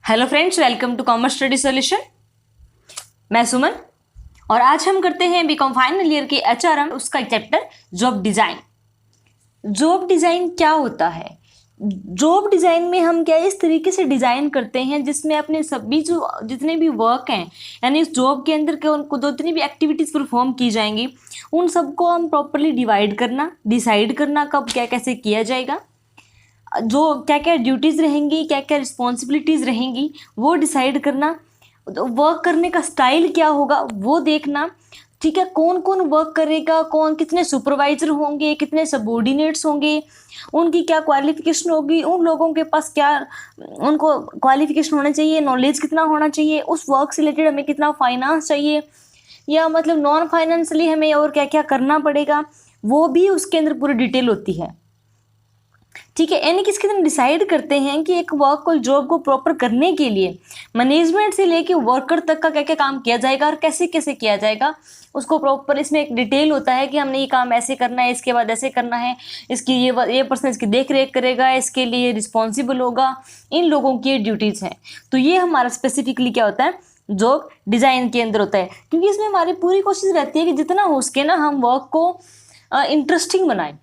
Hello friends, welcome to commerce study solution. मैं सुमन और आज हम करते हैं बीकॉम फाइनल ईयर के एचआरएम उसका chapter job design. Job design क्या होता है? जॉब डिज़ाइन में हम क्या इस तरीके से डिज़ाइन करते हैं जिसमें अपने सभी जो जितने भी वर्क हैं, यानी इस जॉब के अंदर के उनको जितनी भी एक्टिविटीज़ परफॉर्म की जाएंगी उन सबको हम प्रॉपरली डिवाइड करना, डिसाइड करना कब क्या कैसे किया जाएगा, जो क्या क्या ड्यूटीज़ रहेंगी, क्या क्या रिस्पॉन्सिबिलिटीज़ रहेंगी वो डिसाइड करना, वर्क करने का स्टाइल क्या होगा वो देखना, ठीक है, कौन कौन वर्क करेगा, कौन कितने सुपरवाइजर होंगे, कितने सबॉर्डिनेट्स होंगे, उनकी क्या क्वालिफिकेशन होगी, उन लोगों के पास क्या उनको क्वालिफिकेशन होना चाहिए, नॉलेज कितना होना चाहिए, उस वर्क से रिलेटेड हमें कितना फाइनेंस चाहिए या मतलब नॉन फाइनेंशियली हमें और क्या क्या करना पड़ेगा, वो भी उसके अंदर पूरी डिटेल होती है। ठीक है, यानी कि इसके अंदर डिसाइड करते हैं कि एक वर्क को जॉब को प्रॉपर करने के लिए मैनेजमेंट से लेके वर्कर तक का क्या क्या काम किया जाएगा और कैसे कैसे किया जाएगा उसको प्रॉपर इसमें एक डिटेल होता है कि हमने ये काम ऐसे करना है, इसके बाद ऐसे करना है, इसकी ये पर्सन इसकी देख रेख करेगा, इसके लिए रिस्पॉन्सिबल होगा, इन लोगों की ड्यूटीज़ हैं। तो ये हमारा स्पेसिफिकली क्या होता है, जॉब डिज़ाइन के अंदर होता है, क्योंकि इसमें हमारी पूरी कोशिश रहती है कि जितना हो सके ना हम वर्क को इंटरेस्टिंग बनाएं,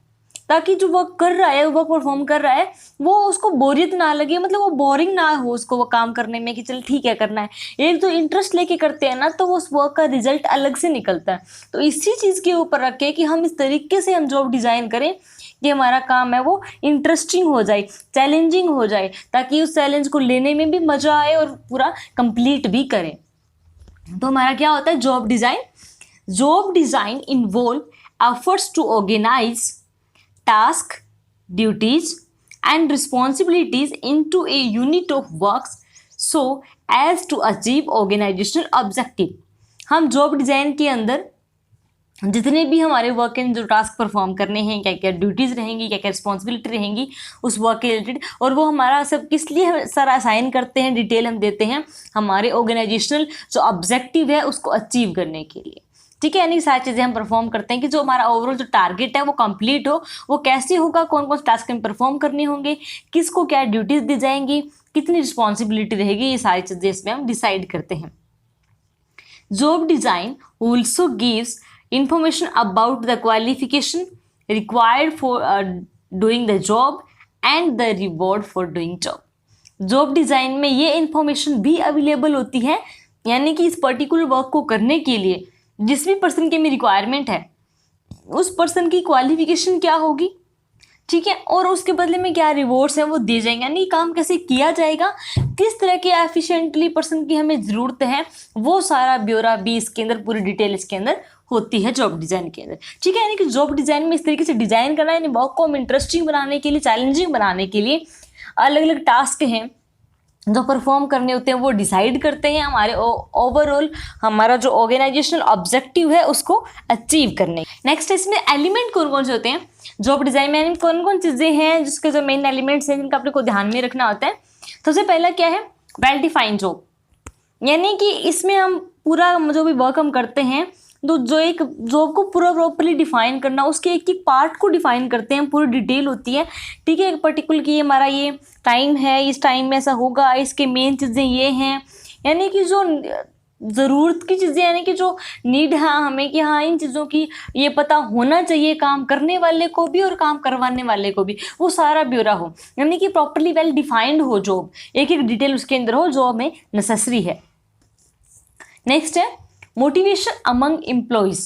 ताकि जो वर्क कर रहा है, वर्क परफॉर्म कर रहा है, वो उसको बोरियत ना लगे, मतलब वो बोरिंग ना हो उसको वो काम करने में कि चल ठीक है करना है। एक जो इंटरेस्ट लेके करते हैं ना तो वो उस वर्क का रिजल्ट अलग से निकलता है। तो इसी चीज़ के ऊपर रखे कि हम इस तरीके से हम जॉब डिज़ाइन करें कि हमारा काम है वो इंटरेस्टिंग हो जाए, चैलेंजिंग हो जाए, ताकि उस चैलेंज को लेने में भी मज़ा आए और पूरा कंप्लीट भी करें। तो हमारा क्या होता है job design? Job design involve efforts to organise task, duties and responsibilities into a unit of works so as to achieve organizational objective। हम जॉब डिज़ाइन के अंदर जितने भी हमारे वर्क के जो टास्क परफॉर्म करने हैं, क्या क्या ड्यूटीज़ रहेंगी, क्या क्या रिस्पॉन्सिबिलिटी रहेंगी उस वर्क के रिलेटेड, और वो हमारा सब किस लिए सर असाइन करते हैं, डिटेल हम देते हैं हमारे ऑर्गेनाइजेशनल जो ऑब्जेक्टिव है उसको अचीव करने के लिए। ठीक है, यानी सारी चीज़ें हम परफॉर्म करते हैं कि जो हमारा ओवरऑल जो टारगेट है वो कंप्लीट हो, वो कैसे होगा, कौन कौन से टास्क में परफॉर्म करने होंगे, किसको क्या ड्यूटीज़ दी जाएंगी, कितनी रिस्पॉन्सिबिलिटी रहेगी, ये सारी चीज़ें इसमें हम डिसाइड करते हैं। Job design also gives information about the qualification required for doing the job and the reward for doing job. Job design में ये इंफॉर्मेशन भी अवेलेबल होती है, यानी कि इस पर्टिकुलर वर्क को करने के लिए जिस भी पर्सन की में रिक्वायरमेंट है उस पर्सन की क्वालिफिकेशन क्या होगी, ठीक है, और उसके बदले में क्या रिवॉर्ड्स हैं वो दिए जाएंगे, यानी काम कैसे किया जाएगा, किस तरह के एफिशिएंटली पर्सन की हमें ज़रूरत है, वो सारा ब्यौरा भी इसके अंदर पूरी डिटेल इसके अंदर होती है जॉब डिज़ाइन के अंदर। ठीक है, यानी कि जॉब डिज़ाइन में इस तरीके से डिज़ाइन करना, यानी वर्क को हम इंटरेस्टिंग बनाने के लिए, चैलेंजिंग बनाने के लिए अलग अलग टास्क हैं जो परफॉर्म करने होते हैं वो डिसाइड करते हैं हमारे ओवरऑल हमारा जो ऑर्गेनाइजेशनल ऑब्जेक्टिव है उसको अचीव करने। नेक्स्ट इसमें एलिमेंट कौन कौन से होते हैं जॉब डिज़ाइन में, कौन कौन चीज़ें हैं जिसके जो मेन एलिमेंट्स हैं जिनका अपने को ध्यान में रखना होता है। सबसे पहला क्या है, वेल डिफाइंड जॉब, यानी कि इसमें हम पूरा जो भी वर्क हम करते हैं तो जो एक जॉब को पूरा प्रॉपरली डिफाइन करना, उसके एक एक पार्ट को डिफाइन करते हैं, पूरी डिटेल होती है। ठीक है, एक पर्टिकुलर कि हमारा ये टाइम है, इस टाइम में ऐसा होगा, इसके मेन चीज़ें ये हैं, यानी कि जो ज़रूरत की चीज़ें, यानी कि जो नीड है हमें कि हाँ इन चीज़ों की ये पता होना चाहिए काम करने वाले को भी और काम करवाने वाले को भी, वो सारा ब्यौरा हो, यानी कि प्रॉपरली वेल डिफाइंड हो जॉब, एक एक डिटेल उसके अंदर हो जो हमें नेसेसरी है। नेक्स्ट है motivation among employees.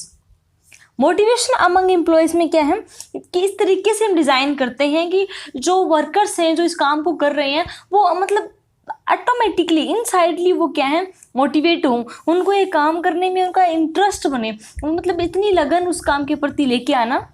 Motivation among employees में क्या है कि इस तरीके से हम डिज़ाइन करते हैं कि जो वर्कर्स हैं जो इस काम को कर रहे हैं वो मतलब ऑटोमेटिकली इनसाइडली वो क्या है मोटिवेट हों, उनको ये काम करने में उनका इंटरेस्ट बने, मतलब इतनी लगन उस काम के प्रति लेके आना,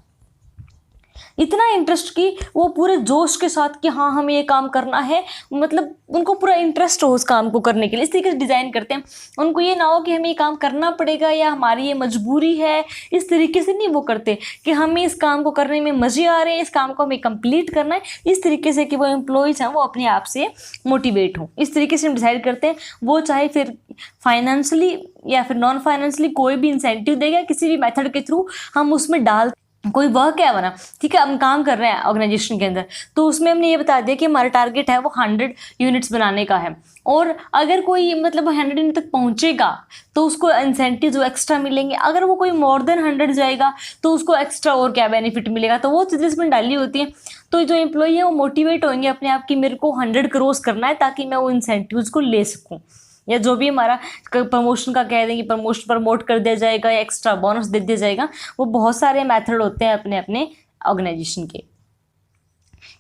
इतना इंटरेस्ट कि वो पूरे जोश के साथ कि हाँ हमें ये काम करना है, मतलब उनको पूरा इंटरेस्ट हो उस काम को करने के लिए, इस तरीके से डिज़ाइन करते हैं। उनको ये ना हो कि हमें ये काम करना पड़ेगा या हमारी ये मजबूरी है, इस तरीके से नहीं वो करते कि हमें इस काम को करने में मज़े आ रहे हैं, इस काम को हमें कंप्लीट करना है, इस तरीके से कि वो एम्प्लॉयज़ हैं वो अपने आप से मोटिवेट हों। इस तरीके से हम डिसाइड करते हैं, वो चाहे फिर फाइनेंशियली या फिर नॉन फाइनेंशियली कोई भी इंसेंटिव देगा, किसी भी मेथड के थ्रू हम उसमें डाल कोई वर्क है हमारा, ठीक है, हम काम कर रहे हैं ऑर्गेनाइजेशन के अंदर, तो उसमें हमने ये बता दिया कि हमारा टारगेट है वो 100 यूनिट्स बनाने का है, और अगर कोई मतलब 100 यूनिट तक पहुंचेगा तो उसको इंसेंटिव जो एक्स्ट्रा मिलेंगे, अगर वो कोई मोर देन 100 जाएगा तो उसको एक्स्ट्रा और क्या बेनिफिट मिलेगा, तो वो चीज़ें इसमें डाली होती हैं। तो जो एम्प्लॉई है वो मोटिवेट होंगे अपने आप की, मेरे को 100 क्रॉस करना है ताकि मैं वो इंसेंटिव्स को ले सकूँ, या जो भी हमारा प्रमोशन का कह दें कि प्रमोट कर दिया जाएगा या एक्स्ट्रा बोनस दे दिया जाएगा, वो बहुत सारे मेथड होते हैं अपने अपने ऑर्गेनाइजेशन के।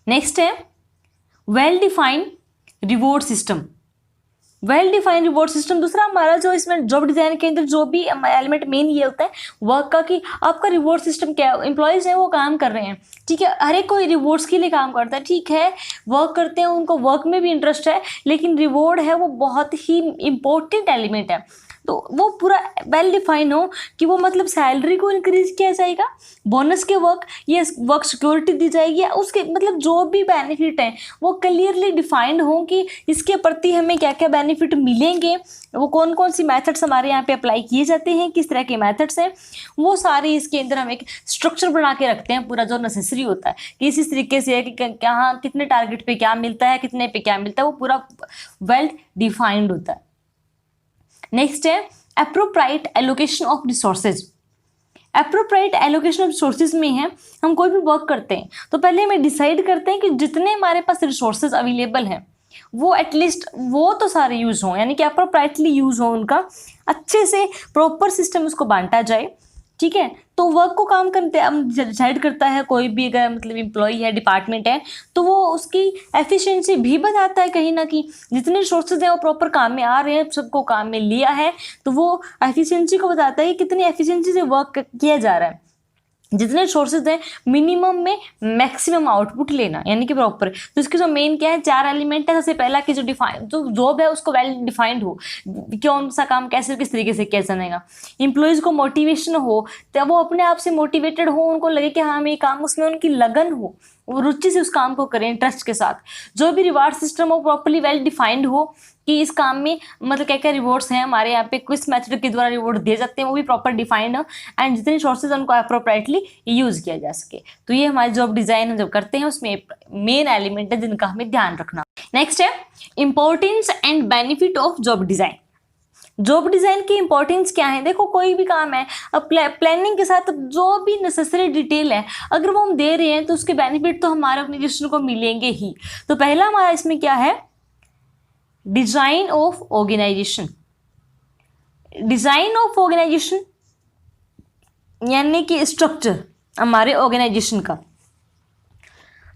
नेक्स्ट है well defined reward system. Well defined reward system दूसरा हमारा जो इसमें जॉब डिजाइन के अंदर जो भी एलिमेंट मेन ये होता है वर्क का, कि आपका रिवॉर्ड सिस्टम क्या है, एम्प्लॉयज़ हैं वो काम कर रहे हैं, ठीक है, हर एक कोई रिवॉर्ड्स के लिए काम करता है, ठीक है, वर्क करते हैं, उनको वर्क में भी इंटरेस्ट है, लेकिन रिवॉर्ड है वो बहुत ही इंपॉर्टेंट एलिमेंट है। तो वो पूरा वेल डिफाइन हो कि वो मतलब सैलरी को इंक्रीज किया जाएगा, बोनस के वर्क, ये वर्क सिक्योरिटी दी जाएगी, या उसके मतलब जो भी बेनिफिट हैं वो क्लियरली डिफाइंड हो कि इसके प्रति हमें क्या क्या बेनिफिट मिलेंगे, वो कौन कौन सी मेथड्स हमारे यहाँ पे अप्लाई किए जाते हैं, किस तरह के मेथड्स हैं, वो सारे इसके अंदर हम एक स्ट्रक्चर बना के रखते हैं पूरा जो नेसेसरी होता है कि इस तरीके से है कि कहाँ कितने टारगेट पे क्या मिलता है, कितने पे क्या मिलता है, वो पूरा वेल डिफाइंड होता है। नेक्स्ट है appropriate allocation of resources. Appropriate allocation of resources में है हम कोई भी वर्क करते हैं तो पहले हमें डिसाइड करते हैं कि जितने हमारे पास रिसोर्सेज अवेलेबल हैं वो एटलीस्ट वो तो सारे यूज हों, यानी कि अप्रोप्राइटली यूज हो, उनका अच्छे से प्रॉपर सिस्टम उसको बांटा जाए, ठीक है। तो वर्क को काम करते हम डिसाइड करता है कोई भी, अगर मतलब एम्प्लॉई है, डिपार्टमेंट है, तो वो उसकी एफिशिएंसी भी बताता है कहीं ना कहीं, जितने रिसोर्सेज हैं वो प्रॉपर काम में आ रहे हैं, सबको काम में लिया है, तो वो एफिशिएंसी को बताता है कि कितनी एफिशिएंसी से वर्क किया जा रहा है, जितने रिसोर्सेज हैं मिनिमम में मैक्सिमम आउटपुट लेना, यानी कि प्रॉपर। तो इसके जो मेन क्या है 4 एलिमेंट है। सबसे पहला कि जो जॉब है उसको वेल डिफाइंड हो, कौन सा काम कैसे किस तरीके से किया जाएगा, एम्प्लॉयज़ को मोटिवेशन हो, तो वो अपने आप से मोटिवेटेड हो, उनको लगे कि हाँ ये काम, उसमें उनकी लगन हो, वो रुचि से उस काम को करें इंटरेस्ट के साथ। जो भी रिवार्ड सिस्टम हो प्रॉपर्ली वेल डिफाइंड हो कि इस काम में मतलब क्या क्या रिवॉर्ड्स हैं हमारे यहाँ पे, किस मेथड के द्वारा रिवॉर्ड दिए जाते हैं वो भी प्रॉपर डिफाइंड हो, एंड जितने रिसोर्सेज उनको अप्रोप्रिएटली यूज किया जा सके। तो ये हमारे जॉब डिजाइन जब करते हैं उसमें मेन एलिमेंट है जिनका हमें ध्यान रखना। नेक्स्ट है importance and benefit of job design. Job design की इंपॉर्टेंस क्या है, देखो कोई भी काम है अब प्लानिंग के साथ जो भी नेसेसरी डिटेल है अगर वो हम दे रहे हैं तो उसके बेनिफिट तो हमारे ऑर्गेनाइजेशन को मिलेंगे ही। तो पहला हमारा इसमें क्या है, design of organisation. Design of organisation यानी कि स्ट्रक्चर हमारे ऑर्गेनाइजेशन का,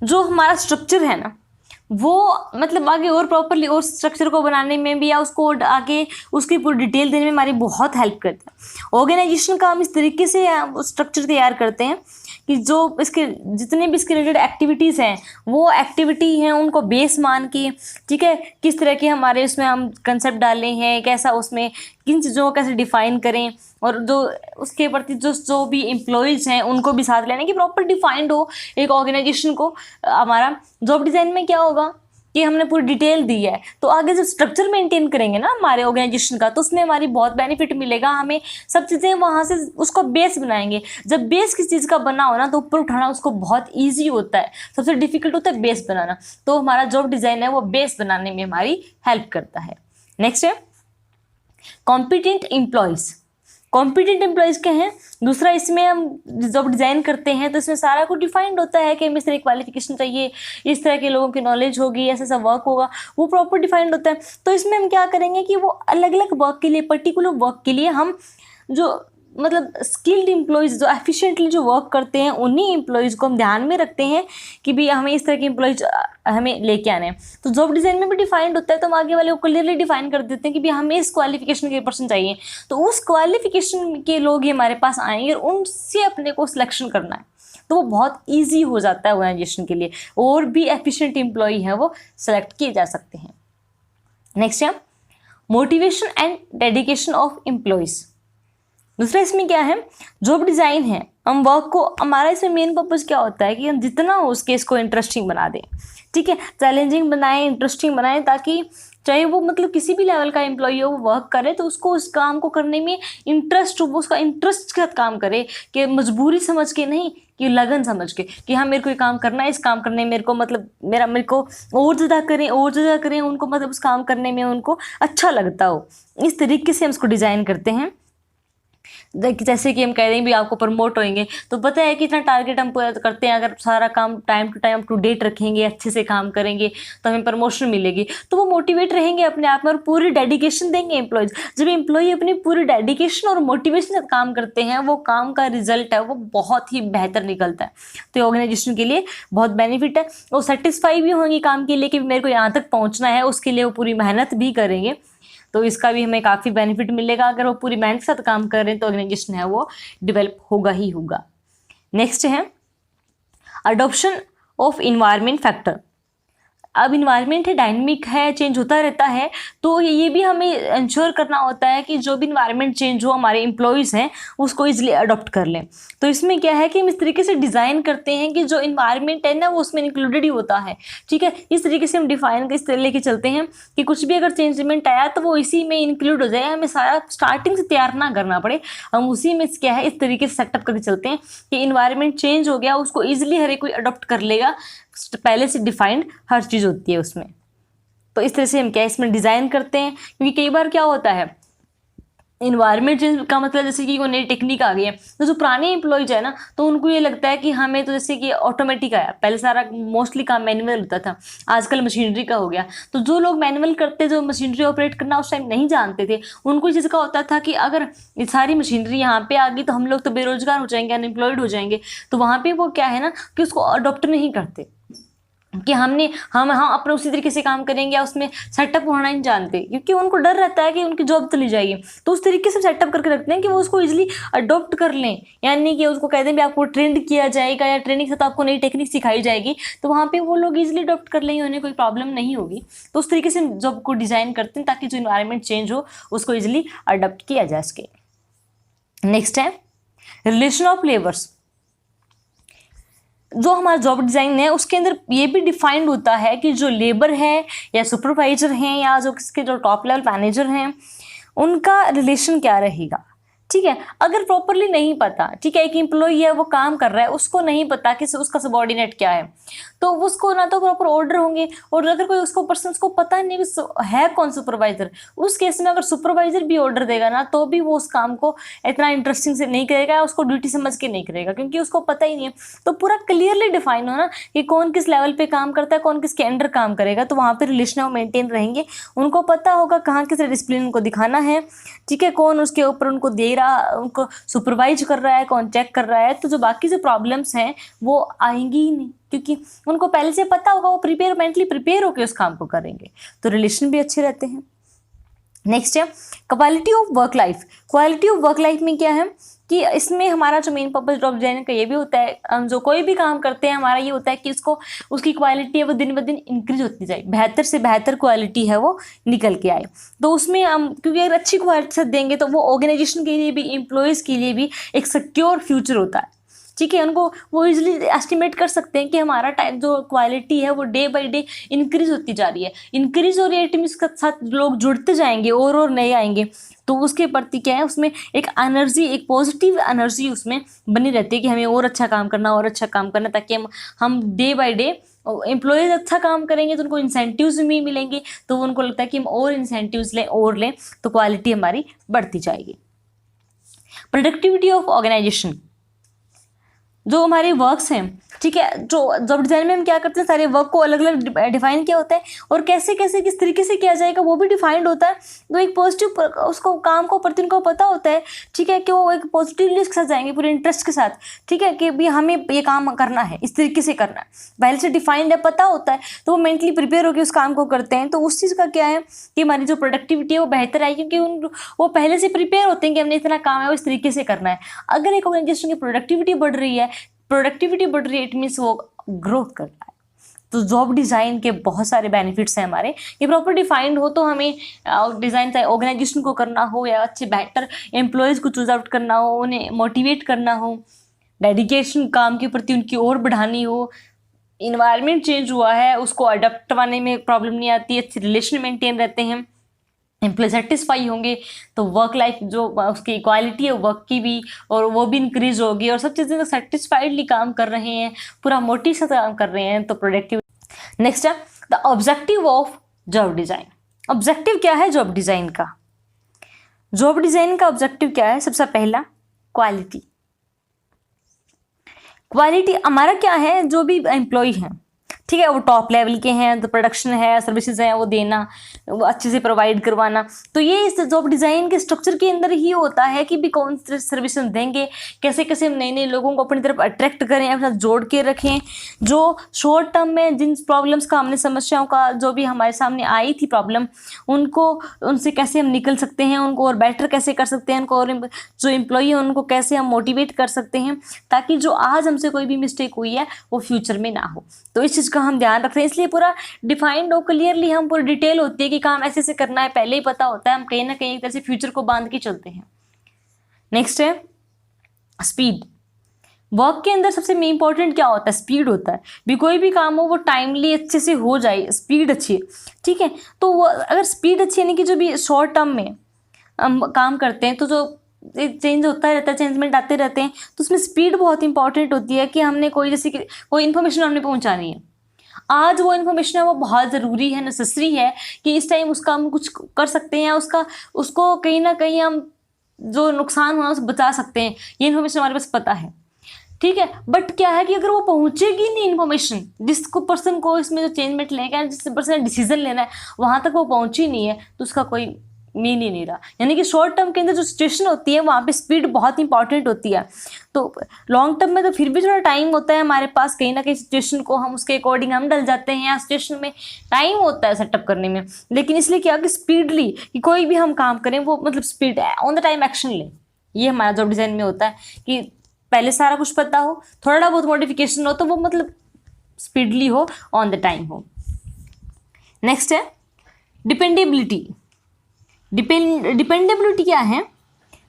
जो हमारा स्ट्रक्चर है ना वो मतलब आगे और प्रॉपरली और स्ट्रक्चर को बनाने में भी या उसको आगे उसकी पूरी डिटेल देने में हमारी बहुत हेल्प करता है। ऑर्गेनाइजेशन का हम इस तरीके से स्ट्रक्चर तैयार करते हैं कि जो इसके जितने भी इसके रिलेटेड एक्टिविटीज़ हैं वो एक्टिविटी हैं उनको बेस मान के, ठीक है, किस तरह के हमारे उसमें हम कंसेप्ट डाले हैं, कैसा उसमें किन चीज़ों को कैसे डिफाइन करें, और जो उसके प्रति जो भी एम्प्लॉयज़ हैं उनको भी साथ लेने की प्रॉपर डिफाइंड हो एक ऑर्गेनाइजेशन को। हमारा जॉब डिज़ाइन में क्या होगा कि हमने पूरी डिटेल दी है, तो आगे जब स्ट्रक्चर मेंटेन करेंगे ना हमारे ऑर्गेनाइजेशन का तो उसमें हमारी बहुत बेनिफिट मिलेगा, हमें सब चीज़ें वहाँ से उसको बेस बनाएंगे। जब बेस किसी चीज़ का बना हो ना तो ऊपर उठाना उसको बहुत ईजी होता है, सबसे डिफिकल्ट होता है बेस बनाना। तो हमारा जॉब डिज़ाइन है वो बेस बनाने में हमारी हेल्प करता है। नेक्स्ट है कॉम्पिटेंट एम्प्लॉयज़। कॉम्पिटेंट एम्प्लॉयज़ क्या हैं, दूसरा इसमें हम जब डिज़ाइन करते हैं तो इसमें सारा कुछ डिफाइंड होता है कि हमें इस तरह की क्वालिफिकेशन चाहिए, इस तरह के लोगों की नॉलेज होगी, ऐसा ऐसा वर्क होगा, वो प्रॉपर डिफाइंड होता है। तो इसमें हम क्या करेंगे कि वो अलग अलग वर्क के लिए, पर्टिकुलर वर्क के लिए हम जो मतलब स्किल्ड एम्प्लॉयज़ जो एफिशिएंटली जो वर्क करते हैं उन्हीं एम्प्लॉयज़ को हम ध्यान में रखते हैं कि भी हमें इस तरह के एम्प्लॉयज़ हमें लेके आने हैं। तो जॉब डिज़ाइन में भी डिफाइंड होता है, तो हम आगे वाले को क्लियरली डिफाइन कर देते हैं कि भी हमें इस क्वालिफिकेशन के पर्सन चाहिए, तो उस क्वालिफिकेशन के लोग ही हमारे पास आएंगे और उनसे अपने को सिलेक्शन करना है, तो वो बहुत ईजी हो जाता है ऑर्गेनाइजेशन के लिए, और भी एफिशिएंट एम्प्लॉई है वो सेलेक्ट किए जा सकते हैं। नेक्स्ट है motivation and dedication of employees. दूसरा इसमें क्या है, जॉब डिज़ाइन है, हम वर्क को, हमारा इसमें मेन पर्पज़ क्या होता है कि हम जितना हो उसके इसको इंटरेस्टिंग बना दें, ठीक है, चैलेंजिंग बनाएं, इंटरेस्टिंग बनाएं, ताकि चाहे वो मतलब किसी भी लेवल का एम्प्लॉई हो वो वर्क करे तो उसको उस काम को करने में इंटरेस्ट हो, वो उसका इंटरेस्ट के साथ काम करे, कि मजबूरी समझ के नहीं कि लगन समझ के कि हाँ मेरे को ये काम करना है, इस काम करने में मेरे को मतलब मेरे को और ज़्यादा करें उनको, मतलब उस काम करने में उनको अच्छा लगता हो, इस तरीके से हम उसको डिज़ाइन करते हैं। जैसे कि हम कह रहे हैं भी आपको प्रमोट होंगे, तो पता है कि इतना टारगेट हम पूरा करते हैं, अगर सारा काम time to time up to date रखेंगे, अच्छे से काम करेंगे तो हमें प्रमोशन मिलेगी, तो वो मोटिवेट रहेंगे अपने आप में और पूरी डेडिकेशन देंगे एम्प्लॉयज़। जब एम्प्लॉय अपनी पूरी डेडिकेशन और मोटिवेशन से काम करते हैं, वो काम का रिजल्ट है वो बहुत ही बेहतर निकलता है। तो ऑर्गेनाइजेशन के लिए बहुत बेनिफिट है, वो सेटिस्फाई भी होंगे काम के लिए कि मेरे को यहाँ तक पहुँचना है, उसके लिए वो पूरी मेहनत भी करेंगे, तो इसका भी हमें काफ़ी बेनिफिट मिलेगा। अगर वो पूरी मेहनत के साथ काम कर रहे हैं तो ऑर्गेनाइजेशन है वो डेवलप होगा ही होगा। नेक्स्ट है अडॉप्शन ऑफ इन्वायरमेंट फैक्टर। अब इन्वायरमेंट है, डायनेमिक है, चेंज होता रहता है, तो ये भी हमें इंश्योर करना होता है कि जो भी इन्वायरमेंट चेंज हो हमारे एम्प्लॉयज़ हैं उसको इजीली अडॉप्ट कर लें। तो इसमें क्या है कि हम इस तरीके से डिज़ाइन करते हैं कि जो इन्वायरमेंट है ना वो उसमें इंक्लूडेड ही होता है, ठीक है। इस तरीके से हम डिफाइन इस तरह लेके चलते हैं कि कुछ भी अगर चेंजमेंट आया तो वो इसी में इंक्लूड हो जाए, हमें सारा स्टार्टिंग से तैयार ना करना पड़े, हम उसी में क्या है इस तरीके से सेटअप करके चलते हैं कि इन्वायरमेंट चेंज हो गया उसको ईजिली हर एक कोई अडॉप्ट कर लेगा, पहले से डिफाइंड हर चीज़ होती है उसमें। तो इस तरह से हम क्या इसमें डिज़ाइन करते हैं, क्योंकि कई बार क्या होता है इन्वायरमेंट चेंज का मतलब जैसे कि कोई नई टेक्निक आ गई है, तो जो पुराने एम्प्लॉयज है ना तो उनको ये लगता है कि हमें तो जैसे कि ऑटोमेटिक आया, पहले सारा मोस्टली काम मैनुअल होता था, आजकल मशीनरी का हो गया। तो जो लोग मैनुअल करते, जो मशीनरी ऑपरेट करना उस टाइम नहीं जानते थे, उनको इस चीज़ का होता था कि अगर ये सारी मशीनरी यहाँ पे आ गई तो हम लोग तो बेरोजगार हो जाएंगे, अनएम्प्लॉयड हो जाएंगे। तो वहाँ पर वो क्या है ना कि उसको अडॉप्ट नहीं करते कि हम अपने उसी तरीके से काम करेंगे या उसमें सेटअप होना नहीं जानते, क्योंकि उनको डर रहता है कि उनकी जॉब चली जाएगी। तो उस तरीके से सेटअप करके रखते हैं कि वो उसको इजीली अडॉप्ट कर लें, यानी कि उसको कहते हैं भी आपको ट्रेंड किया जाएगा या ट्रेनिंग के साथ आपको नई टेक्निक सिखाई जाएगी, तो वहाँ पे वो लोग इजीली अडॉप्ट कर लेंगे, उन्हें कोई प्रॉब्लम नहीं होगी। तो उस तरीके से जॉब को डिज़ाइन करते हैं ताकि जो इन्वायरमेंट चेंज हो उसको ईजिली अडॉप्ट किया जा सके। नेक्स्ट है रिलेशन ऑफ लेबर्स। जो हमारा जॉब डिज़ाइन है उसके अंदर ये भी डिफाइंड होता है कि जो लेबर है या सुपरवाइजर हैं या जो किसके जो टॉप लेवल मैनेजर हैं उनका रिलेशन क्या रहेगा, ठीक है। अगर प्रॉपरली नहीं पता, ठीक है, एक एम्प्लॉई है वो काम कर रहा है, उसको नहीं पता कि उसका सबॉर्डिनेट क्या है, तो उसको ना तो प्रॉपर ऑर्डर होंगे, और अगर कोई उसको पर्सन को पता नहीं है कौन सुपरवाइजर, उस केस में अगर सुपरवाइजर भी ऑर्डर देगा ना तो भी वो उस काम को इतना इंटरेस्टिंग से नहीं करेगा, उसको ड्यूटी समझ के नहीं करेगा, क्योंकि उसको पता ही नहीं है। तो पूरा क्लियरली डिफाइन हो ना कि कौन किस लेवल पे काम करता है, कौन किसके अंडर काम करेगा, तो वहाँ पर रिलेशन मेंटेन रहेंगे। उनको पता होगा कहाँ किस डिसिप्लिन उनको दिखाना है, ठीक है, कौन उसके ऊपर उनको दे उनको सुपरवाइज कर रहा है, कौन चेक कर रहा है। तो जो बाकी जो प्रॉब्लम्स हैं वो आएंगी ही नहीं, क्योंकि उनको पहले से पता होगा, वो मेंटली प्रिपेयर होकर उस काम को करेंगे, तो रिलेशन भी अच्छे रहते हैं। नेक्स्ट है quality of work life. Quality of work life में क्या है कि इसमें हमारा जो मेन पर्पस जॉब डिजाइनिंग का ये भी होता है, हम जो कोई भी काम करते हैं हमारा ये होता है कि उसकी क्वालिटी है वो दिन ब दिन इंक्रीज होती जाए, बेहतर से बेहतर क्वालिटी है वो निकल के आए। तो उसमें हम क्योंकि अगर अच्छी क्वालिटी से देंगे तो वो ऑर्गेनाइजेशन के लिए भी, एम्प्लॉयज़ के लिए भी एक सिक्योर फ्यूचर होता है, ठीक है। उनको वो इजीली एस्टिमेट कर सकते हैं कि हमारा टाइम जो क्वालिटी है वो डे बाय डे इंक्रीज होती जा रही है, इंक्रीज हो रही है, टीम के साथ लोग जुड़ते जाएंगे और नए आएंगे, तो उसके प्रति क्या है उसमें एक एनर्जी, एक पॉजिटिव एनर्जी उसमें बनी रहती है कि हमें और अच्छा काम करना और अच्छा काम करना, ताकि हम डे बाय डे एम्प्लॉयज़ अच्छा काम करेंगे तो उनको इंसेंटिव्स भी मिलेंगे, तो उनको लगता है कि हम और इंसेंटिव्स लें तो क्वालिटी हमारी बढ़ती जाएगी। प्रोडक्टिविटी ऑफ ऑर्गेनाइजेशन, जो हमारे वर्क्स हैं, ठीक है, जो जॉब डिज़ाइन में हम क्या करते हैं सारे वर्क को अलग अलग डिफाइन किया होता है और कैसे कैसे किस तरीके से किया जाएगा वो भी डिफाइंड होता है। तो एक पॉजिटिव उसको काम को प्रति उनको पता होता है, ठीक है, कि वो एक पॉजिटिवली के साथ जाएंगे पूरे इंटरेस्ट के साथ, ठीक है, कि भी हमें ये काम करना है, इस तरीके से करना है, पहले से डिफाइंड है, पता होता है, तो वो मेंटली प्रिपेयर होकर उस काम को करते हैं। तो उस चीज़ का क्या है कि हमारी जो प्रोडक्टिविटी है वो बेहतर आएगी, क्योंकि वो पहले से प्रिपेयर होते हैं कि हमने इतना काम है वो इस तरीके से करना है। अगर एक ऑर्गेनाइजेशन की प्रोडक्टिविटी बढ़ रही है इट मीन्स वो ग्रोथ कर रहा है। तो जॉब डिज़ाइन के बहुत सारे बेनिफिट्स हैं हमारे, ये प्रॉपर डिफाइंड हो तो हमें डिज़ाइन चाहे ऑर्गेनाइजेशन को करना हो या अच्छे बेहतर एम्प्लॉयज़ को चूज आउट करना हो, उन्हें मोटिवेट करना हो, डेडिकेशन काम के प्रति उनकी और बढ़ानी हो, इन्वायरमेंट चेंज हुआ है उसको अडॉप्ट करने में प्रॉब्लम नहीं आती, अच्छे रिलेशन मेंटेन रहते हैं, एम्प्लॉय सेटिस्फाई होंगे तो वर्क लाइफ जो उसकी क्वालिटी है वर्क की भी, और वो भी इंक्रीज होगी, और सब चीज़ें सेटिस्फाइडली काम कर रहे हैं, पूरा मोटिव से काम कर रहे हैं, तो प्रोडक्टिव। नेक्स्ट है the objective of job design. Objective क्या है जॉब डिज़ाइन का? जॉब डिज़ाइन का ऑब्जेक्टिव क्या है? सबसे पहला क्वालिटी। क्वालिटी हमारा क्या है, जो भी एम्प्लॉय हैं, ठीक है, वो टॉप लेवल के हैं, तो प्रोडक्शन है, सर्विसेज है, वो देना, वो अच्छे से प्रोवाइड करवाना। तो ये इस जॉब डिज़ाइन के स्ट्रक्चर के अंदर ही होता है कि भी कौन सी सर्विस हम देंगे, कैसे कैसे हम नए नए लोगों को अपनी तरफ अट्रैक्ट करें, अपने साथ जोड़ के रखें, जो शॉर्ट टर्म में जिन प्रॉब्लम्स का हमने, समस्याओं का जो भी हमारे सामने आई थी प्रॉब्लम, उनको उनसे कैसे हम निकल सकते हैं, उनको और बेटर कैसे कर सकते हैं, उनको और जो एम्प्लॉई है उनको कैसे हम मोटिवेट कर सकते हैं, ताकि जो आज हमसे कोई भी मिस्टेक हुई है वो फ्यूचर में ना हो। तो इस चीज़ का हम ध्यान रख रहे हैं, इसलिए पूरा डिफाइंड और क्लियरली हम पूरी डिटेल होती है कि काम ऐसे से करना है, पहले ही पता होता है, हम कहीं ना कहीं एक तरह से फ्यूचर को बांध के चलते हैं। नेक्स्ट है स्पीड। वर्क के अंदर सबसे इंपॉर्टेंट क्या होता है? स्पीड होता है। भी कोई भी काम हो वो टाइमली अच्छे से हो जाए, स्पीड अच्छी है, ठीक है। तो वो अगर स्पीड अच्छी, यानी कि जो भी शॉर्ट टर्म में हम काम करते हैं, तो जो चेंज होता रहता है, चेंजमेंट आते रहते हैं, तो उसमें स्पीड बहुत इंपॉर्टेंट होती है कि हमने कोई, जैसे कि कोई इन्फॉर्मेशन हमने पहुंचानी है, आज वो इन्फॉर्मेशन है वो बहुत ज़रूरी है, नेसेसरी है कि इस टाइम उसका हम कुछ कर सकते हैं, उसको कहीं ना कहीं हम जो नुकसान हुआ उसे बचा सकते हैं, ये इन्फॉर्मेशन हमारे पास पता है, ठीक है। बट क्या है कि अगर वो पहुंचेगी नहीं इन्फॉर्मेशन, जिसको पर्सन को इसमें जो चेंजमेंट लेगा है, जिस पर्सन ने डिसीजन लेना है, वहां तक वो पहुंची नहीं है, तो उसका कोई मीन ही नहीं रहा। यानी कि शॉर्ट टर्म के अंदर जो सिचुएशन होती है वहाँ पे स्पीड बहुत इंपॉर्टेंट होती है। तो लॉन्ग टर्म में तो फिर भी थोड़ा टाइम होता है हमारे पास, कहीं ना कहीं सिचुएशन को हम उसके अकॉर्डिंग हम डल जाते हैं, या सिचुएशन में टाइम होता है सेटअप करने में, लेकिन इसलिए क्या कि स्पीडली कि कोई भी हम काम करें वो मतलब speed on the time action लें। ये हमारा जॉब डिज़ाइन में होता है कि पहले सारा कुछ पता हो, थोड़ा बहुत मॉडिफिकेशन हो, तो वो मतलब स्पीडली हो, ऑन द टाइम हो। नेक्स्ट है डिपेंडेबिलिटी। डिपेंडेबिलिटी क्या है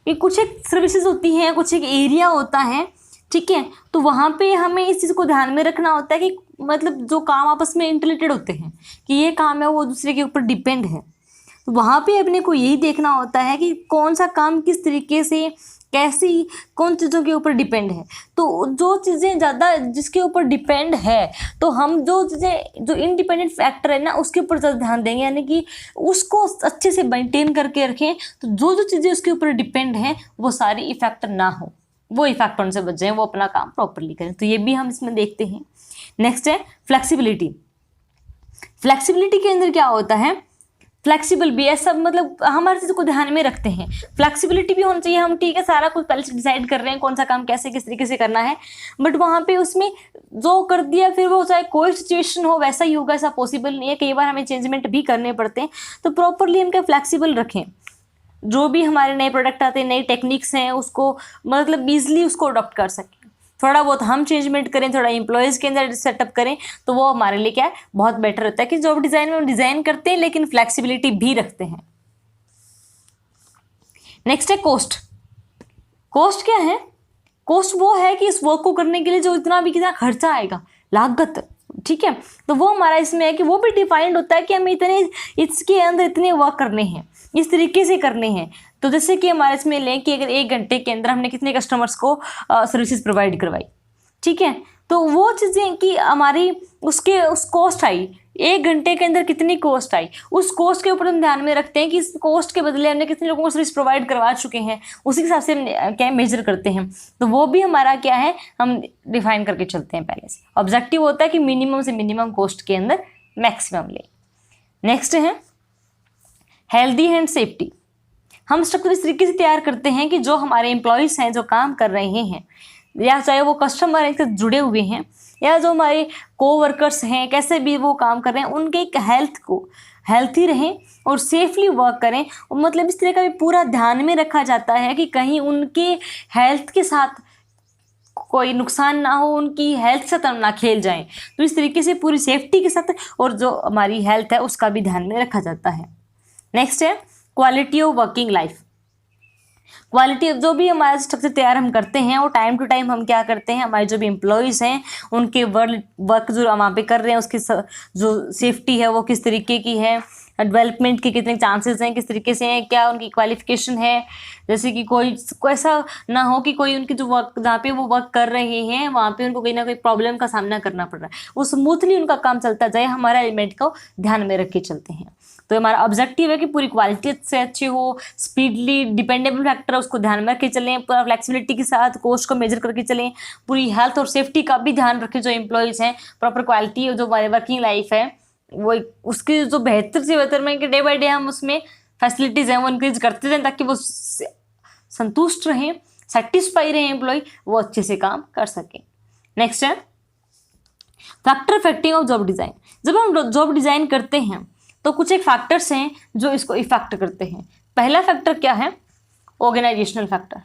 कि कुछ एक सर्विसेज होती हैं, कुछ एक एरिया होता है, ठीक है, तो वहाँ पे हमें इस चीज़ को ध्यान में रखना होता है कि मतलब जो काम आपस में इंटरलेटेड होते हैं, कि ये काम है वो दूसरे के ऊपर डिपेंड है, तो वहाँ पे अपने को यही देखना होता है कि कौन सा काम किस तरीके से, कैसी, कौन चीज़ों के ऊपर डिपेंड है। तो जो चीज़ें ज़्यादा जिसके ऊपर डिपेंड है, तो हम जो चीज़ें जो इंडिपेंडेंट फैक्टर है ना उसके ऊपर ज़्यादा ध्यान देंगे, यानी कि उसको अच्छे से मेंटेन करके रखें, तो जो चीज़ें उसके ऊपर डिपेंड हैं वो सारी इफेक्ट ना हो, वो इफेक्ट होने से बच जाएं, वो अपना काम प्रॉपरली करें। तो ये भी हम इसमें देखते हैं। नेक्स्ट है फ्लेक्सिबिलिटी। फ्लेक्सिबिलिटी के अंदर क्या होता है? फ्लेक्सिबल भी है सब, मतलब हमारे चीज़ को ध्यान में रखते हैं, फ्लेक्सिबिलिटी भी होनी चाहिए। हम ठीक है सारा कुछ पहले से डिसाइड कर रहे हैं कौन सा काम कैसे किस तरीके से करना है, बट वहाँ पे उसमें जो कर दिया फिर वो चाहे कोई सिचुएशन हो वैसा ही होगा, ऐसा पॉसिबल नहीं है, कई बार हमें चेंजमेंट भी करने पड़ते हैं। तो प्रॉपरली हम क्या फ्लेक्सिबल रखें, जो भी हमारे नए प्रोडक्ट आते हैं, नई टेक्निक्स हैं, उसको मतलब ईजिली उसको अडॉप्ट कर सकें। थोड़ा बहुत हम चेंजमेंट करें, थोड़ा एम्प्लॉयज़ के अंदर सेटअप करें, तो वो हमारे लिए क्या है बहुत बेटर होता है कि जॉब डिज़ाइन में हम डिज़ाइन करते हैं लेकिन फ्लेक्सिबिलिटी भी रखते हैं। नेक्स्ट है कॉस्ट। कॉस्ट क्या है? कॉस्ट वो है कि इस वर्क को करने के लिए जो इतना भी कितना खर्चा आएगा, लागत, ठीक है, तो वो हमारा इसमें है कि वो भी डिफाइंड होता है कि हमें इतने इसके अंदर इतने वर्क करने हैं, इस तरीके से करने हैं। तो जैसे कि हमारे इसमें लें कि अगर 1 घंटे के अंदर हमने कितने कस्टमर्स को सर्विसेज प्रोवाइड करवाई, ठीक है, तो वो चीज़ें कि हमारी उस कॉस्ट आई, 1 घंटे के अंदर कितनी कॉस्ट आई, उस कॉस्ट के ऊपर हम ध्यान में रखते हैं कि इस कॉस्ट के बदले हमने कितने लोगों को सर्विस प्रोवाइड करवा चुके हैं, उसी के हिसाब से हम क्या मेजर करते हैं। तो वो भी हमारा क्या है, हम डिफाइन करके चलते हैं पहले से। ऑब्जेक्टिव होता है कि मिनिमम से मिनिमम कॉस्ट के अंदर मैक्सिमम ले। नेक्स्ट है हेल्दी एंड सेफ्टी। हम स्ट्रक्चर इस तरीके से तैयार करते हैं कि जो हमारे एम्प्लॉयज़ हैं, जो काम कर रहे हैं, या चाहे वो कस्टमर एक साथ जुड़े हुए हैं, या जो हमारे कोवर्कर्स हैं, कैसे भी वो काम कर रहे हैं, उनके एक हेल्थ को हेल्थी रहें और सेफली वर्क करें। और मतलब इस तरह का भी पूरा ध्यान में रखा जाता है कि कहीं उनके हेल्थ के साथ कोई नुकसान ना हो, उनकी हेल्थ से हम ना खेल जाएं। तो इस तरीके से पूरी सेफ्टी के साथ और जो हमारी हेल्थ है उसका भी ध्यान में रखा जाता है। नेक्स्ट है quality of working life. Quality जो भी हमारा स्ट्रक्चर तैयार हम करते हैं वो टाइम टू टाइम हम क्या करते हैं, हमारे जो भी एम्प्लॉयज़ हैं उनके वर्क जो हम वहाँ पे कर रहे हैं उसकी जो सेफ्टी है वो किस तरीके की है, डेवलपमेंट के कितने चांसेस हैं, किस तरीके से हैं, क्या उनकी क्वालिफिकेशन है। जैसे कि कोई ऐसा ना हो कि कोई उनकी जो वर्क जहाँ पे वो वर्क कर रहे हैं वहाँ पे उनको कहीं ना कोई प्रॉब्लम का सामना करना पड़ रहा है, वो स्मूथली उनका काम चलता जाए, हमारा एलिमेंट को ध्यान में रख के चलते हैं। तो हमारा ऑब्जेक्टिव है कि पूरी क्वालिटी से अच्छी हो, स्पीडली डिपेंडेबल फैक्टर है उसको ध्यान में रख के चलें, पूरा फ्लेक्सिबिलिटी के साथ कोस्ट को मेजर करके चलें, पूरी हेल्थ और सेफ्टी का भी ध्यान रखें, जो एम्प्लॉयज़ हैं प्रॉपर क्वालिटी जो हमारी वर्किंग लाइफ है वो उसकी जो बेहतर से बेहतर में कि डे बाई डे हम उसमें फैसिलिटीज़ हैं वो इंक्रीज करते जाएं ताकि वो संतुष्ट रहें, सेटिस्फाई रहें एम्प्लॉय, वो अच्छे से काम कर सकें। नेक्स्ट है factor affecting of job design. जब हम जॉब डिज़ाइन करते हैं तो कुछ एक फैक्टर्स हैं जो इसको इफेक्ट करते हैं। पहला फैक्टर क्या है? Organisational factor.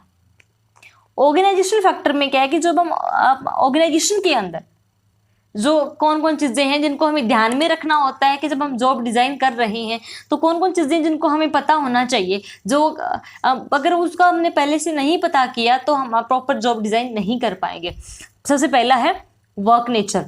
ऑर्गेनाइजेशनल फैक्टर में क्या है कि जब हम ऑर्गेनाइजेशन के अंदर जो कौन कौन चीज़ें हैं जिनको हमें ध्यान में रखना होता है कि जब हम जॉब डिज़ाइन कर रहे हैं तो कौन कौन चीज़ें जिनको हमें पता होना चाहिए, जो अगर उसका हमने पहले से नहीं पता किया तो हम प्रॉपर जॉब डिज़ाइन नहीं कर पाएंगे। सबसे पहला है वर्क नेचर।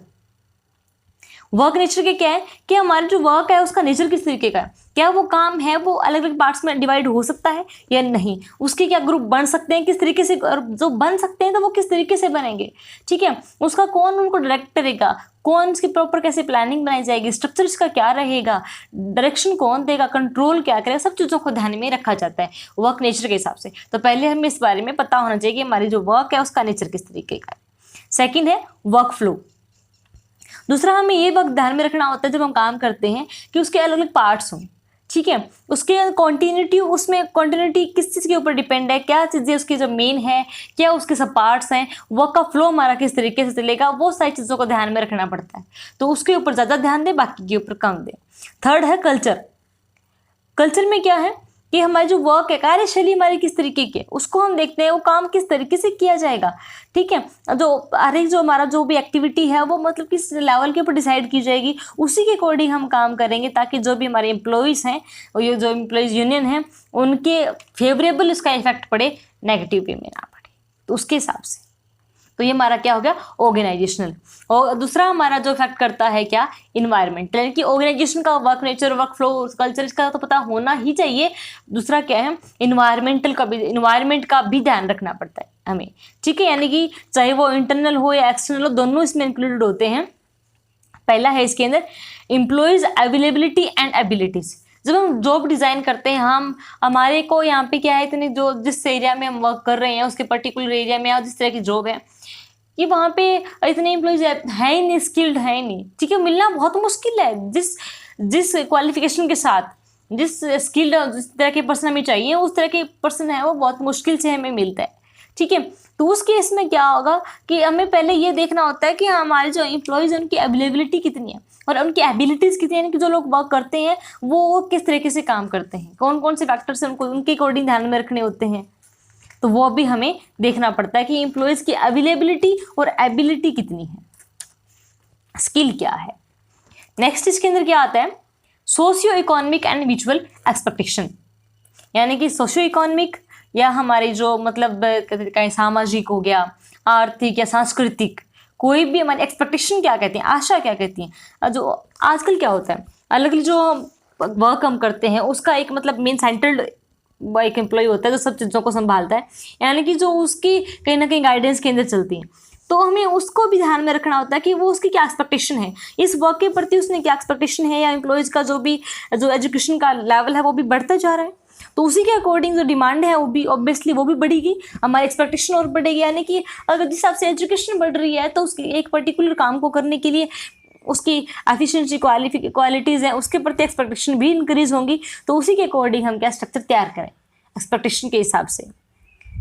वर्क नेचर के क्या है कि हमारा जो वर्क है उसका नेचर किस तरीके का है, क्या वो काम है वो अलग अलग पार्ट्स में डिवाइड हो सकता है या नहीं, उसके क्या ग्रुप बन सकते हैं, किस तरीके से, जो बन सकते हैं तो वो किस तरीके से बनेंगे, ठीक है, उसका कौन उनको डायरेक्ट करेगा, कौन इसकी प्रॉपर कैसे प्लानिंग बनाई जाएगी, स्ट्रक्चर इसका क्या रहेगा, डायरेक्शन कौन देगा, कंट्रोल क्या करेगा, सब चीज़ों को ध्यान में रखा जाता है वर्क नेचर के हिसाब से। तो पहले हमें इस बारे में पता होना चाहिए कि हमारी जो वर्क है उसका नेचर किस तरीके का है। सेकेंड है वर्क फ्लो। दूसरा हमें ये वक्त ध्यान में रखना होता है जब हम काम करते हैं कि उसके अलग अलग पार्ट्स हों, ठीक है, उसके कॉन्टीन्यूटी, उसमें कॉन्टीन्यूटी किस चीज़ के ऊपर डिपेंड है, क्या चीज़ें उसकी जो मेन है, क्या उसके सब पार्ट्स हैं, वर्क का फ्लो हमारा किस तरीके से चलेगा, वो सारी चीज़ों को ध्यान में रखना पड़ता है। तो उसके ऊपर ज़्यादा ध्यान दें, बाकी के ऊपर कम दें। थर्ड है कल्चर। कल्चर में क्या है कि हमारी जो वर्क है, कार्यशैली हमारी किस तरीके की है उसको हम देखते हैं, वो काम किस तरीके से किया जाएगा, ठीक है, जो हमारा जो भी एक्टिविटी है वो मतलब किस लेवल के ऊपर डिसाइड की जाएगी, उसी के अकॉर्डिंग हम काम करेंगे ताकि जो भी हमारे एम्प्लॉयज़ हैं और ये जो एम्प्लॉयज़ यूनियन है उनके फेवरेबल इसका इफेक्ट पड़े, नेगेटिव वे में ना पड़े। तो उसके हिसाब से तो ये हमारा क्या हो गया ऑर्गेनाइजेशनल। और दूसरा हमारा जो इफेक्ट करता है क्या, इन्वायरमेंट, यानी कि ऑर्गेनाइजेशन का work nature, work flow, culture इसका तो पता होना ही चाहिए। दूसरा क्या है, इन्वायरमेंट का भी ध्यान रखना पड़ता है हमें, ठीक है, यानी कि चाहे वो इंटरनल हो या एक्सटर्नल हो, दोनों इसमें इंक्लूडेड होते हैं। पहला है इसके अंदर एम्प्लॉयज़ अवेलेबिलिटी एंड एबिलिटीज़। जब हम जॉब डिज़ाइन करते हैं हमारे को यहाँ पे क्या है, इतनी जो जिस एरिया में हम वर्क कर रहे हैं उसके पर्टिकुलर एरिया में या जिस तरह की जॉब है कि वहाँ पे इतने एम्प्लॉयज़ है ही नहीं, स्किल्ड है ही नहीं, ठीक है, मिलना बहुत मुश्किल है। जिस क्वालिफिकेशन के साथ, जिस स्किल्ड, जिस तरह के पर्सन हमें चाहिए उस तरह के पर्सन है वो बहुत मुश्किल से हमें मिलता है, ठीक है। तो उस केस में क्या होगा कि हमें पहले ये देखना होता है कि हमारे जो एम्प्लॉयज़ उनकी अवेलेबिलिटी कितनी है और उनकी एबिलिटीज़ कितनी है, यानी कि जो लोग वर्क करते हैं वो किस तरीके से काम करते हैं, कौन कौन से फैक्टर्स उनको उनके अकॉर्डिंग ध्यान में रखने होते हैं। तो वो भी हमें देखना पड़ता है कि एम्प्लॉयज़ की अवेलेबिलिटी और एबिलिटी कितनी है, स्किल क्या है। नेक्स्ट इसके अंदर क्या आता है, socio economic and mutual expectation, यानी कि सोशियो इकोनॉमिक या हमारी जो मतलब कहीं सामाजिक हो गया, आर्थिक या सांस्कृतिक, कोई भी हमारी एक्सपेक्टेशन क्या कहती हैं, आशा क्या कहती हैं। जो आजकल क्या होता है, अलग अलग जो वर्क हम करते हैं उसका एक मतलब मेन सेंट्रल एक एम्प्लॉय होता है जो सब चीज़ों को संभालता है, यानी कि जो उसकी कहीं ना कहीं गाइडेंस के अंदर चलती है। तो हमें उसको भी ध्यान में रखना होता है कि वो उसकी क्या एक्सपेक्टेशन है, इस वर्क के प्रति उसने क्या एक्सपेक्टेशन है, या एम्प्लॉयज़ का जो एजुकेशन का लेवल है वो भी बढ़ता जा रहा है, तो उसी के अकॉर्डिंग जो डिमांड है वो भी ऑब्वियसली वो भी बढ़ेगी, हमारी एक्सपेक्टेशन और बढ़ेगी। यानी कि अगर जिस हिसाब से एजुकेशन बढ़ रही है तो उसकी एक पर्टिकुलर काम को करने के लिए उसकी एफिशिएंसी क्वालिटीज़ हैं उसके प्रति एक्सपेक्टेशन भी इंक्रीज होंगी। तो उसी के अकॉर्डिंग हम क्या स्ट्रक्चर तैयार करें एक्सपेक्टेशन के हिसाब से।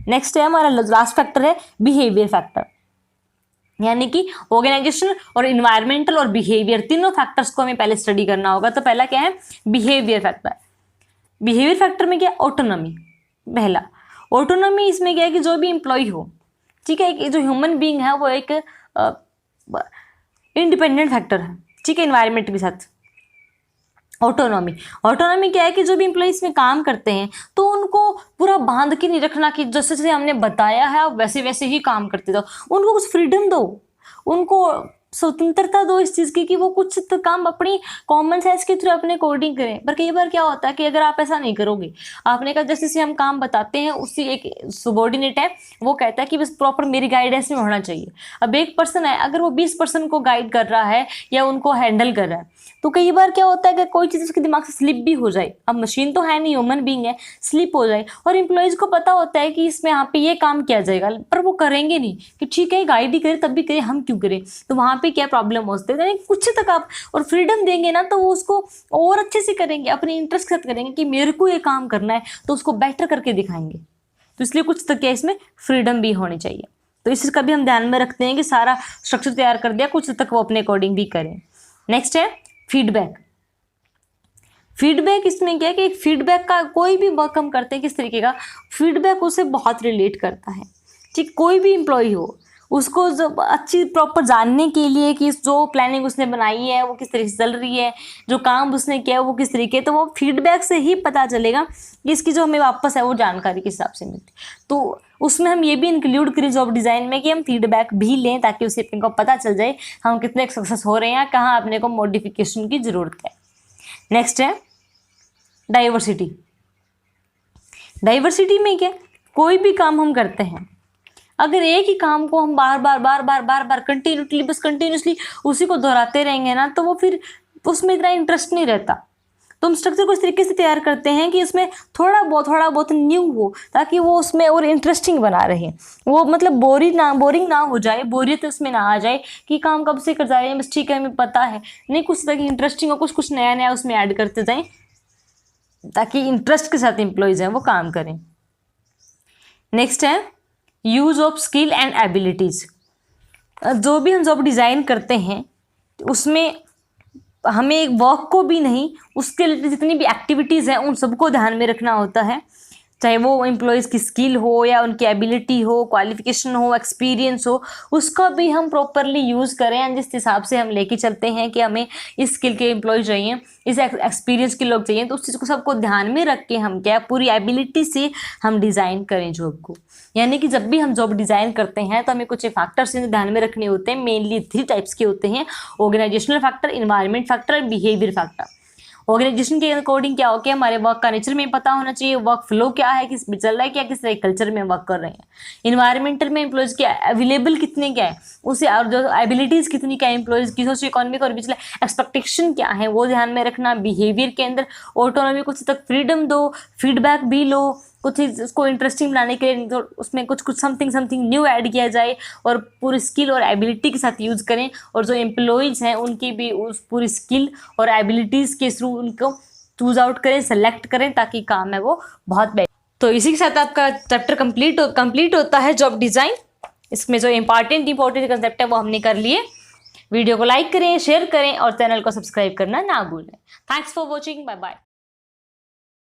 नेक्स्ट है हमारा लास्ट फैक्टर है बिहेवियर फैक्टर, यानी कि ऑर्गेनाइजेशन और इन्वायरमेंटल और बिहेवियर तीनों फैक्टर्स को हमें पहले स्टडी करना होगा। तो पहला क्या है, बिहेवियर फैक्टर। बिहेवियर फैक्टर में क्या, ऑटोनॉमी। पहला ऑटोनॉमी, इसमें क्या है कि जो भी एम्प्लॉय हो, ठीक है, एक जो ह्यूमन बीइंग है वो एक इंडिपेंडेंट फैक्टर है, ठीक है, इन्वायरमेंट के साथ। ऑटोनॉमी क्या है कि जो भी एम्प्लॉयज में काम करते हैं तो उनको पूरा बांध के नहीं रखना कि जैसे हमने बताया है आप वैसे वैसे ही काम करते जाओ, उनको कुछ फ्रीडम दो, उनको स्वतंत्रता दो इस चीज़ की कि वो कुछ तो काम अपनी कॉमन सेंस के थ्रू अपने कोडिंग करें। पर कई बार क्या होता है कि अगर आप ऐसा नहीं करोगे, आपने कहा जैसे जैसे हम काम बताते हैं, उसी एक सबॉर्डिनेट है वो कहता है कि बस प्रॉपर मेरी गाइडेंस में होना चाहिए। अब एक पर्सन है, अगर वो 20% को गाइड कर रहा है या उनको हैंडल कर रहा है, तो कई बार क्या होता है कि कोई चीज़ उसके दिमाग से स्लिप भी हो जाए, अब मशीन तो है नहीं, ह्यूमन बीइंग है, स्लिप हो जाए, और एम्प्लॉयज़ को पता होता है कि इसमें यहाँ पे ये काम किया जाएगा, पर वो करेंगे नहीं कि ठीक है गाइड ही करे तब भी करें, हम क्यों करें। तो वहाँ पे क्या प्रॉब्लम हो सकती है, यानी कुछ तक आप और फ्रीडम देंगे ना तो वो उसको और अच्छे से करेंगे, अपने इंटरेस्ट के साथ करेंगे कि मेरे को ये काम करना है, तो उसको बेटर करके दिखाएंगे। तो इसलिए कुछ तक क्या इसमें फ्रीडम भी होनी चाहिए। तो इसका भी हम ध्यान में रखते हैं कि सारा स्ट्रक्चर तैयार कर दिया, कुछ तक वो अपने अकॉर्डिंग भी करें। नेक्स्ट है फीडबैक। फीडबैक इसमें क्या है कि एक फीडबैक का कोई भी वर्क हम करते हैं किस तरीके का, फीडबैक उसे बहुत रिलेट करता है। ठीक, कोई भी एम्प्लॉय हो, उसको जब अच्छी प्रॉपर जानने के लिए कि जो प्लानिंग उसने बनाई है वो किस तरीके से चल रही है, जो काम उसने किया है वो किस तरीके, तो वो फीडबैक से ही पता चलेगा कि इसकी जो हमें वापस है वो जानकारी किस हिसाब से मिलती। तो उसमें हम ये भी इंक्लूड करें जॉब डिज़ाइन में कि हम फीडबैक भी लें, ताकि उसे अपने को पता चल जाए हम कितने सक्सेस हो रहे हैं, कहाँ अपने को मॉडिफिकेशन की ज़रूरत है। नेक्स्ट है डाइवर्सिटी। डाइवर्सिटी में क्या, कोई भी काम हम करते हैं, अगर एक ही काम को हम बार बार कंटिन्यूसली उसी को दोहराते रहेंगे ना, तो वो फिर उसमें इतना इंटरेस्ट नहीं रहता। तो हम स्ट्रक्चर को इस तरीके से तैयार करते हैं कि उसमें थोड़ा बहुत न्यू हो, ताकि वो उसमें और इंटरेस्टिंग बना रहे, वो मतलब बोरिंग ना हो जाए, बोरियत उसमें ना आ जाए कि काम कब से कर जा रहे हैं बस ठीक है हमें पता है, नहीं, कुछ तक इंटरेस्टिंग और कुछ नया उसमें ऐड करते जाएं, ताकि इंटरेस्ट के साथ एम्प्लॉयज़ हैं वो काम करें। नेक्स्ट है use of skill and abilities. जो भी हम जॉब डिज़ाइन करते हैं उसमें हमें एक वर्क को भी नहीं, उसके रिलेटेड जितनी भी एक्टिविटीज़ हैं उन सबको ध्यान में रखना होता है, चाहे वो एम्प्लॉयज़ की स्किल हो या उनकी एबिलिटी हो, क्वालिफिकेशन हो, एक्सपीरियंस हो, उसका भी हम प्रॉपरली यूज़ करें। एंड जिस हिसाब से हम लेके चलते हैं कि हमें इस स्किल के एम्प्लॉय चाहिए, इस एक्सपीरियंस के लोग चाहिए, तो उस चीज़ को सबको ध्यान में रख के हम क्या पूरी एबिलिटी से हम डिज़ाइन करें जॉब को। यानी कि जब भी हम जॉब डिज़ाइन करते हैं तो हमें कुछ फैक्टर्स ध्यान में रखने होते हैं, मेनली 3 टाइप्स के होते हैं, ऑर्गेनाइजेशनल फैक्टर, इन्वायरमेंट फैक्टर और बिहेवियर फैक्टर। ऑर्गेनाइजेशन के अकॉर्डिंग क्या हो, कि हमारे वर्क का नेचर में पता होना चाहिए, वर्क फ्लो क्या है, किस में चल रहा है, क्या किस तरह कल्चर में वर्क कर रहे हैं। इन्वायरमेंटल में एम्प्लॉयज़ के अवेलेबल कितने क्या है उसे, और जो एबिलिटीज़ कितनी क्या है एम्प्लॉयज़ की, सोशो इकोनॉमिक और पिछले एक्सपेक्टेशन क्या है वो ध्यान में रखना। बिहेवियर के अंदर ऑटोनॉमी, कुछ तक फ्रीडम दो, फीडबैक भी लो, कुछ उसको इंटरेस्टिंग बनाने के लिए तो उसमें कुछ समथिंग न्यू ऐड किया जाए, और पूरी स्किल और एबिलिटी के साथ यूज़ करें, और जो एम्प्लॉयज़ हैं उनकी भी उस पूरी स्किल और एबिलिटीज़ के थ्रू उनको चूज आउट करें, सेलेक्ट करें, ताकि काम है वो बहुत बेस्ट। तो इसी के साथ आपका चैप्टर कंप्लीट होता है जॉब डिज़ाइन। इसमें जो इंपॉर्टेंट कंसेप्ट है वो हमने कर लिए। वीडियो को लाइक करें, शेयर करें और चैनल को सब्सक्राइब करना ना भूलें। Thanks for watching, bye bye.